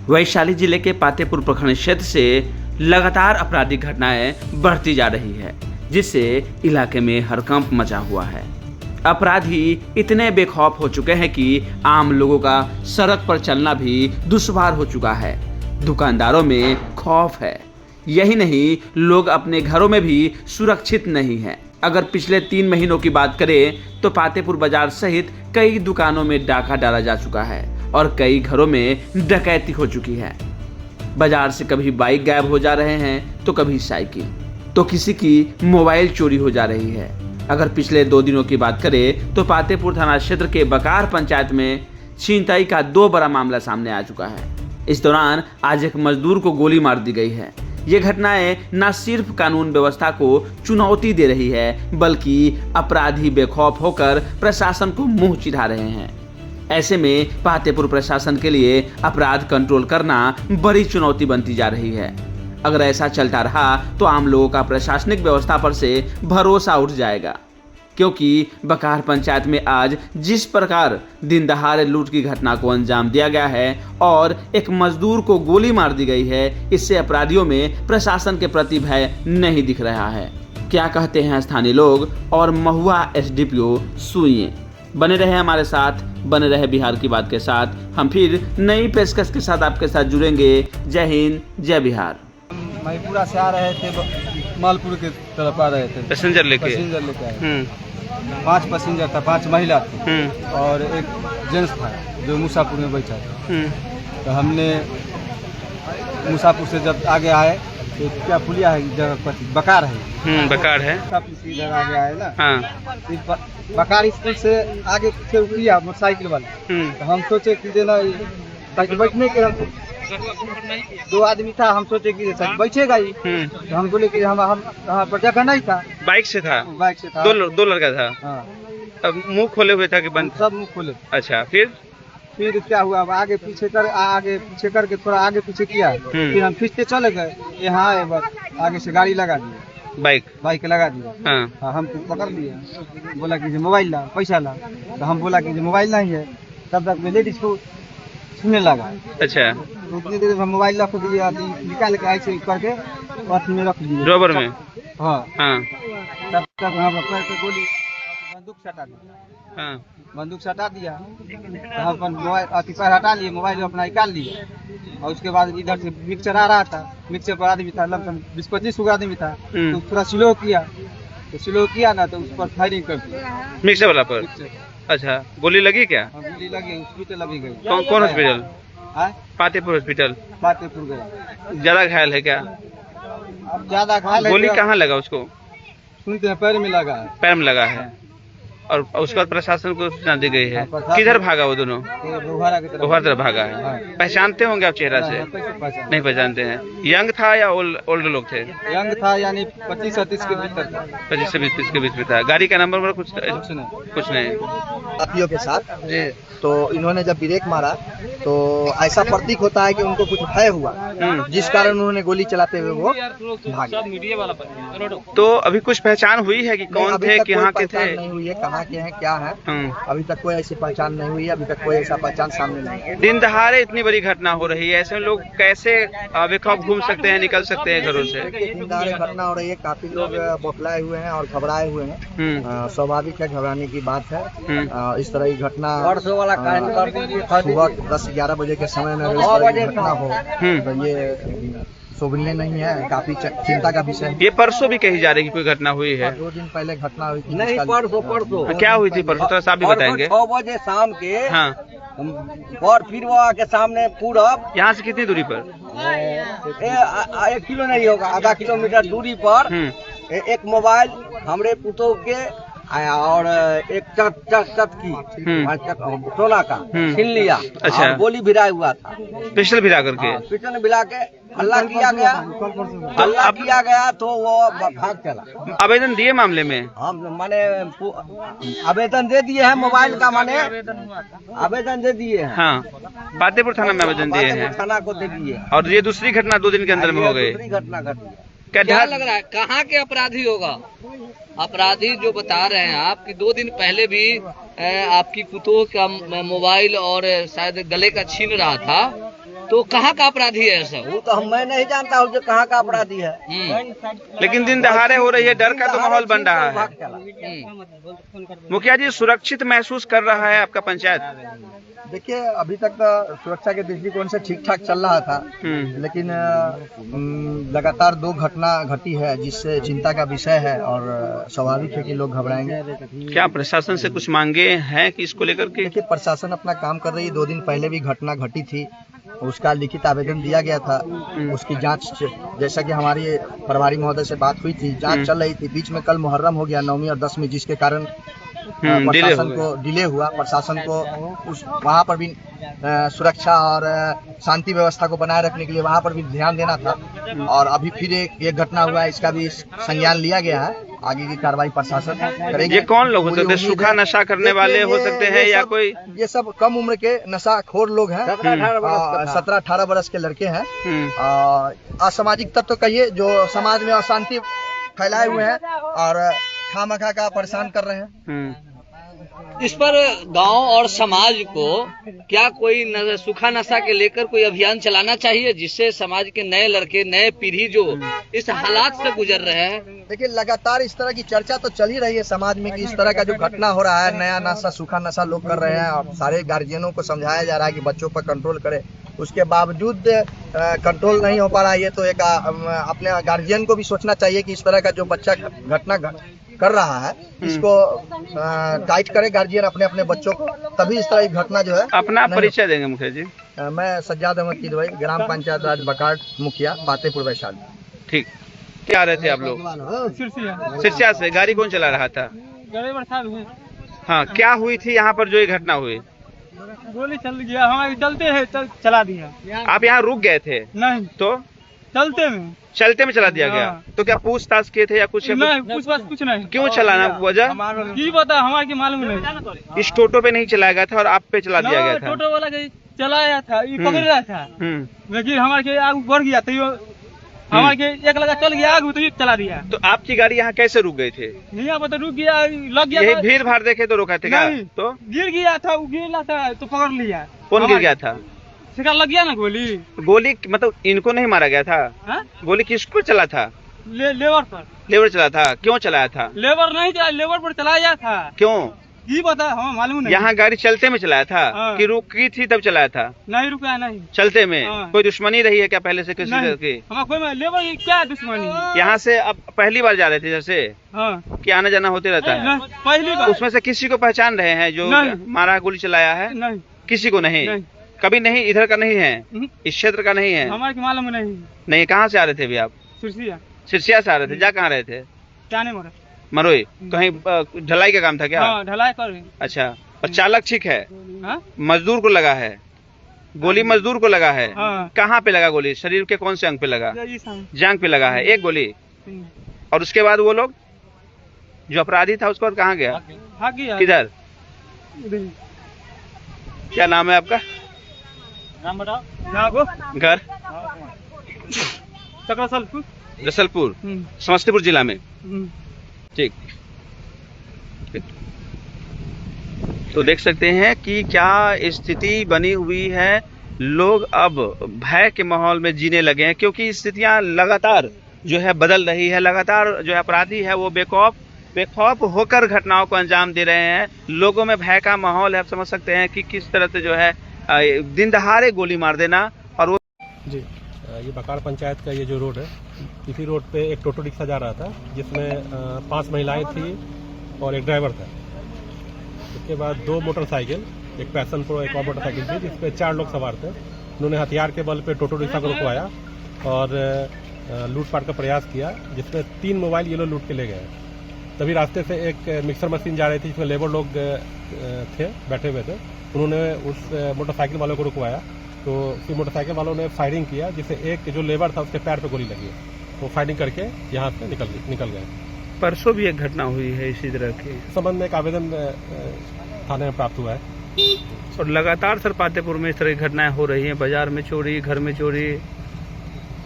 वैशाली जिले के पातेपुर प्रखंड क्षेत्र से लगातार आपराधिक घटनाएं बढ़ती जा रही है, जिससे इलाके में हड़कंप मचा हुआ है। अपराधी इतने बेखौफ हो चुके हैं कि आम लोगों का सड़क पर चलना भी दुश्वार हो चुका है। दुकानदारों में खौफ है। यही नहीं, लोग अपने घरों में भी सुरक्षित नहीं हैं। अगर पिछले 3 महीनों की बात करें तो पातेपुर बाजार सहित कई दुकानों में डाका डाला जा चुका है और कई घरों में डकैती हो चुकी है। बाजार से कभी बाइक गायब हो जा रहे हैं तो कभी साइकिल, तो किसी की मोबाइल चोरी हो जा रही है। अगर पिछले 2 दिनों की बात करें तो पातेपुर थाना क्षेत्र के बकार पंचायत में छीनताई का 2 बड़ा मामला सामने आ चुका है। इस दौरान आज एक मजदूर को गोली मार दी गई है। ये घटनाएं न सिर्फ कानून व्यवस्था को चुनौती दे रही है, बल्कि अपराधी बेखौफ होकर प्रशासन को मुंह चिढ़ा रहे हैं। ऐसे में पातेपुर प्रशासन के लिए अपराध कंट्रोल करना बड़ी चुनौती बनती जा रही है। अगर ऐसा चलता रहा तो आम लोगों का प्रशासनिक व्यवस्था पर से भरोसा उठ जाएगा, क्योंकि बकार पंचायत में आज जिस प्रकार दिन दहाड़े लूट की घटना को अंजाम दिया गया है और एक मजदूर को गोली मार दी गई है, इससे अपराधियों में प्रशासन के प्रति भय नहीं दिख रहा है। क्या कहते हैं स्थानीय लोग और महुआ एसडीपीओ सुनिए। बने रहे हमारे साथ, बने रहे बिहार की बात के साथ। हम फिर नई पेशकश के साथ आपके साथ जुड़ेंगे। जय हिंद, जय बिहार। महीपुरा से आ रहे थे, मालपुर की तरफ आ रहे थे, पैसेंजर लेके आए। 5 पैसेंजर था, 5 महिला थी और एक जेंट्स था जो मुसापुर में बैठा था। तो हमने मुसापुर से जब आगे आए तो क्या पुलिया है जगह पर, बकार है, बकार है, इधर आगे आए ना। हाँ। बकार स्कूल से आगे पीछे किया मोटरसाइकिल वाला। तो हम सोचे कि देना बैठने के 2 आदमी था, हम सोचे कि बैठेगा ही। तो हम बोले कि हम वहाँ पर जगह नहीं था। बाइक से था? बाइक से था। 2 लड़का था। हाँ। अब मुंह खोले हुए था कि बंद? सब मुंह खोले। अच्छा, फिर क्या हुआ, अब आगे पीछे करके थोड़ा आगे पीछे किया। फिर हम खींचते चले गए, यहाँ आए, बस आगे से गाड़ी लगा दी, बाइक लगा दिया। हाँ, हम पकड़ लिया। बोला कि मोबाइल ला, पैसा ला। तो हम बोला कि मोबाइल नहीं है। तब तक लेडीज को सुनने लगा। अच्छा। उतनी देर हम मोबाइल रख दिया, निकाल के ऐसे करके हाथ में रख दिया, ड्रॉवर में। हाँ। तब तक हम पैर पे गोली, बंदूक सटा दिया। हाँ। बंदूक सटा दिया तो हम अपन मोबाइल पैर हटा लिए, मोबाइल अपना निकाल लिए। और उसके बाद इधर से मिक्सचर आ रहा था, मिक्सचर पर आदमी था, लगभग 20-25 आदमी था। तो थोड़ा स्लो किया ना, तो उस पर फायरिंग कर दिया, मिक्सचर वाला पर। अच्छा, गोली लगी क्या? गोली लगी, हॉस्पिटल अभी गई। कौन हॉस्पिटल? पातेपुर हॉस्पिटल। पातेपुर गए। ज्यादा घायल है क्या? अब ज्यादा घायल है। गोली कहाँ लगा उसको? सुनते हैं पैर में लगा है। पैर में लगा है। और उसके बाद प्रशासन को सूचना दी गई है। किधर भागा वो दोनों? गोहर तरफ भागा है। हाँ। पहचानते होंगे आप चेहरा से? नहीं पहचानते हैं। यंग था या ओल्ड लोग थे? यंग था, यानी 25-30 के भीतर था। 25 से 20 के बीच में था। गाड़ी का नंबर कुछ नहीं। साथियों के साथ जी। तो इन्होंने जब ब्रेक मारा तो ऐसा प्रतीक होता है कि उनको कुछ भय हुआ, जिस कारण उन्होंने गोली चलाते हुए वो भागे। तो अभी कुछ पहचान हुई है कि कौन थे, कहाँ के थे? नहीं हुई है, कहाँ के हैं, क्या है, अभी तक कोई ऐसी पहचान नहीं हुई है। अभी तक कोई ऐसा पहचान सामने नहीं है। दिन दहाड़े इतनी बड़ी घटना हो रही है, ऐसे में लोग कैसे बेखौफ घूम सकते हैं, निकल सकते हैं घरों से? दिन दहाड़े घटना हो रही है, काफी लोग बौखलाए हुए हैं और घबराए हुए हैं। स्वाभाविक है, घबराने की बात है। इस तरह की घटना सुबह 10-11 बजे के समय में घटना हो तो ये शोभनीय नहीं है, काफी चिंता का विषय है। ये परसों भी कही जा रही है कोई घटना हुई है? 2 दिन पहले घटना हुई थी। नहीं, परसों। क्या हुई थी परसों? थोड़ा सा भी बताएंगे। 6 बजे शाम के। हाँ। और फिर वो के सामने पूरब, यहाँ से कितनी दूरी पर? 1 किलो नहीं होगा, आधा किलोमीटर दूरी पर एक मोबाइल हमरे पुतों के और एक चटकी सोना का छीन लिया। अच्छा। गोली भिड़ा हुआ था, पिस्टल भिड़ा करके। पिस्टल भिड़ा के हल्ला किया गया तो वो भाग चला। आवेदन दिए मामले में? हम माने आवेदन दे दिए हैं, मोबाइल का माने आवेदन दे दिए हैं। हाँ, पातेपुर थाना में आवेदन दिए हैं, थाना को दे दिए। और ये दूसरी घटना 2 दिन के अंदर में हो गई। दूसरी घटना घटी। क्या लग रहा है, कहाँ के अपराधी होगा? अपराधी जो बता रहे हैं आप कि 2 दिन पहले भी आपकी पुतोह का मोबाइल और शायद गले का छीन रहा था, तो कहाँ का अपराधी है ऐसा? वो तो मैं नहीं जानता हूँ जो कहाँ का अपराधी है। लेकिन दिन दहाड़े हो रही है, डर का तो माहौल बन रहा है। मुखिया जी, सुरक्षित महसूस कर रहा है आपका पंचायत? देखिए, अभी तक तो सुरक्षा के दृष्टिकोण से ठीक ठाक चल रहा था, लेकिन लगातार 2 घटना घटी है जिससे चिंता का विषय है और स्वाभाविक है कि लोग घबराएंगे। क्या प्रशासन से कुछ मांगे हैं कि इसको लेकर के? देखिए, प्रशासन अपना काम कर रही है। 2 दिन पहले भी घटना घटी थी, उसका लिखित आवेदन दिया गया था। उसकी जांच, जैसा कि हमारी प्रभारी महोदय से बात हुई थी, जांच चल रही थी। बीच में कल मुहर्रम हो गया, 9वीं और 10वीं, जिसके कारण प्रशासन को डिले हुआ। प्रशासन को वहाँ पर भी सुरक्षा और शांति व्यवस्था को बनाए रखने के लिए वहाँ पर भी ध्यान देना था। और अभी फिर एक घटना हुआ है, इसका भी संज्ञान लिया गया है। आगे की कार्रवाई प्रशासन करेगी। ये कौन लोग हो सकते हैं? सूखा नशा करने वाले हो सकते हैं या कोई? ये सब कम उम्र के नशाखोर लोग हैं, 17-18 बरस के लड़के हैं। असामाजिक तत्व कहिए, जो समाज में अशांति फैलाए हुए हैं और खामखा का परेशान कर रहे हैं। इस पर गांव और समाज को क्या कोई सूखा नशा के लेकर कोई अभियान चलाना चाहिए, जिससे समाज के नए लड़के, नए पीढ़ी जो इस हालात से गुजर रहे हैं? देखिए, लगातार इस तरह की चर्चा तो चल ही रही है समाज में कि इस तरह का जो घटना हो रहा है, नया नशा, सूखा नशा लोग कर रहे हैं और सारे गार्जियनों को समझाया जा रहा है कि बच्चों पर कंट्रोल करे। उसके बावजूद कंट्रोल नहीं हो पा रहा है। ये तो एक अपने गार्जियन को भी सोचना चाहिए कि इस तरह का जो बच्चा घटना कर रहा है, इसको टाइट करे गार्जियन अपने अपने बच्चों को, तभी इस तरह की घटना जो है। अपना परिचय देंगे मुखिया जी? मैं सज्जाद अहमद किदवई, ग्राम पंचायत राज बकाट मुखिया, पातेपुर वैशाली। ठीक। क्या आ रहे थे आप लोग? सिरसिया से। गाड़ी कौन चला रहा था? हाँ, क्या हुई थी यहाँ पर जो ये घटना हुई? गोली चल गया, हमारे चलते है चला दिया। आप यहाँ रुक गए थे? नहीं। तो चलते में चला दिया गया? तो क्या पूछताछ किए थे या कुछ? नहीं, कुछ नहीं। क्यों चलाना, वजह की बता, हमारे मालूम नहीं। इस टोटो पे नहीं चलाया गया था और आप पे चला दिया गया था? टोटो वाला चलाया था, ये पकड़ रहा था, लेकिन हमारे आगे बढ़ गया तो हमारे एक लगा चल गया आगे, तो ये चला दिया। तो आपकी गाड़ी यहाँ कैसे रुक गई थे? यहाँ पर तो रुक गया, लग गया। यही भीड़ भाड़ देखे तो रुका थे क्या? तो गिर गया था, वो गिरा था तो पकड़ लिया। कौन गिर गया था? शिकार लग गया ना गोली। गोली मतलब इनको नहीं मारा गया था? गोली किसको चला था? लेबर पर। लेबर चला था? क्यों चलाया था? लेबर नहीं चला, लेबर पर चलाया था। क्यों? ये बता, हमें मालूम नहीं। यहाँ गाड़ी चलते में चलाया था कि रुकी थी तब चलाया था? नहीं, रुका नहीं। चलते में? कोई दुश्मनी रही है क्या पहले से किसी तरह की? कोई लेबर की क्या दुश्मनी? यहाँ से अब पहली बार जा रहे थे जैसे कि आना जाना होते रहता है? पहली बार। उसमें से किसी को पहचान रहे हैं जो मारा, गोली चलाया है? नहीं। किसी को नहीं? कभी नहीं? इधर का नहीं है, इस क्षेत्र का नहीं है? हमारे मालूम नहीं। नहीं। कहाँ से आ रहे थे अभी आप? सिरसिया से आ रहे थे। जा कहाँ रहे थे? मरोई। कहीं ढलाई का काम था क्या? ढलाई कर। अच्छा। और चालक ठीक है? मजदूर को लगा है गोली? मजदूर को लगा है? कहाँ पे लगा गोली? शरीर के कौन से अंग पे लगा? जांघ पे लगा है एक गोली। और उसके बाद वो लोग जो अपराधी था उसके बाद कहाँ गया? किधर? क्या नाम है आपका? नाम बताओ। घर? रसलपुर, समस्तीपुर जिला में। ठीक। तो देख सकते हैं कि क्या स्थिति बनी हुई है। लोग अब भय के माहौल में जीने लगे हैं, क्योंकि स्थितियां लगातार जो है बदल रही है। लगातार जो है अपराधी है वो बेखौफ होकर घटनाओं को अंजाम दे रहे हैं। लोगों में भय का माहौल है। आप समझ सकते हैं कि किस तरह से जो है दिन दहाड़े गोली मार देना। और वो जी, ये बकाड़ पंचायत का ये जो रोड है, इसी रोड पे एक टोटो रिक्शा जा रहा था जिसमें 5 महिलाएं थी और एक ड्राइवर था। उसके बाद 2 मोटरसाइकिल, एक पैशन प्रो, एक और मोटरसाइकिल थी जिसपे 4 लोग सवार थे। उन्होंने हथियार के बल पे टोटो रिक्शा को रुकवाया और लूटपाट का प्रयास किया, जिसमें 3 मोबाइल ये लोग लूट के ले गए। तभी रास्ते से एक मिक्सर मशीन जा रही थी जिसमें लेबर लोग थे, बैठे हुए थे। उन्होंने उस मोटरसाइकिल वालों को रुकवाया तो फिर मोटरसाइकिल वालों ने फायरिंग किया, जिससे एक जो लेबर था उसके पैर पे गोली लगी। वो फायरिंग करके यहाँ से निकल गए। परसों भी एक घटना हुई है इसी तरह की। संबंध में एक आवेदन थाने में प्राप्त हुआ है। और लगातार सर पातेपुर में इस तरह की घटनाएं हो रही हैं, बाजार में चोरी, घर में चोरी,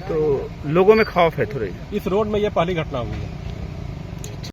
तो लोगों में खौफ है थोड़ी। इस रोड में ये पहली घटना हुई है।